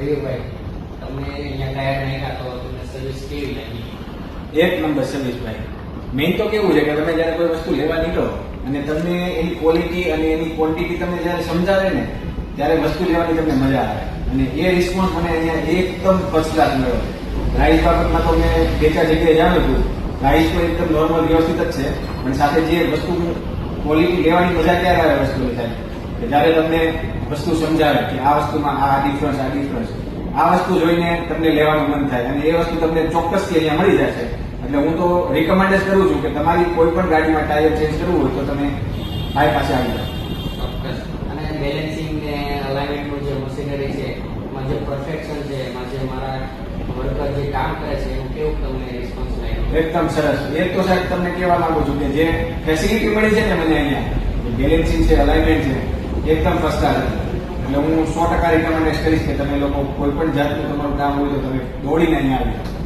મયુરભાઈ, તમને અહીંયા ટાયર નાખ્યા તો તમને સર્વિસ કેવી લાગી? એક નંબર સર્વિસ ભાઈ. મેઇન તો કેવું છે કે તમે જયારે કોઈ વસ્તુ લેવા નીકળો અને તમને એની ક્વોલિટી અને એની ક્વોન્ટિટી તમને જયારે સમજાવે ને ત્યારે વસ્તુ લેવાની તમને મજા આવે. અને એ રિસ્પોન્સ મને અહીંયા એકદમ ફર્સ્ટ ક્લાસ મળ્યો. પ્રાઇસ બાબતમાં તો મેં બે ચાર જગ્યાએ જાણ્યું હતું. પ્રાઇસ તો એકદમ નોર્મલ વ્યવસ્થિત જ છે, પણ સાથે જે વસ્તુ ક્વોલિટી લેવાની મજા ક્યારે આવે વસ્તુ થાય કે જયારે તમને વસ્તુ સમજાવે કે આ વસ્તુમાં આ ડિફરન્સ આ વસ્તુ જોઈને તમને લેવાનું મન થાય અને એ વસ્તુ તમને ચોક્કસથી અહીંયા મળી જશે. એટલે હું તો રિકમેન્ડ જ કરું છું કે તમારી કોઈ પણ ગાડીમાં ટાયર ચેન્જ કરવું હોય તો તમે ભાઈ પાસે આવી જાઓ. ચોક્કસ. અને બેલેન્સિંગ ને અલાઇનમેન્ટનું જે મશીનરી છે એમાં જે પરફેક્શન છે, એમાં જે મારા વર્કર જે કામ કરે છે એનું કેવું તમને રિસ્પોન્સ લાગ્યો? એકદમ સરસ. એ તો સાહેબ તમને કહેવા માંગુ છું કે જે ફેસિલિટી મળી છે ને મને અહીંયા બેલેન્સિંગ છે, અલાઇનમેન્ટ છે, એકદમ ફર્સ્ટ ક્લાસ. એટલે હું 100% રિકમેન્ડ કરીશ કે તમે લોકો કોઈ પણ જાતનું તમારું કામ હોય તો તમે દોડીને અહીંયા આવી જાઓ.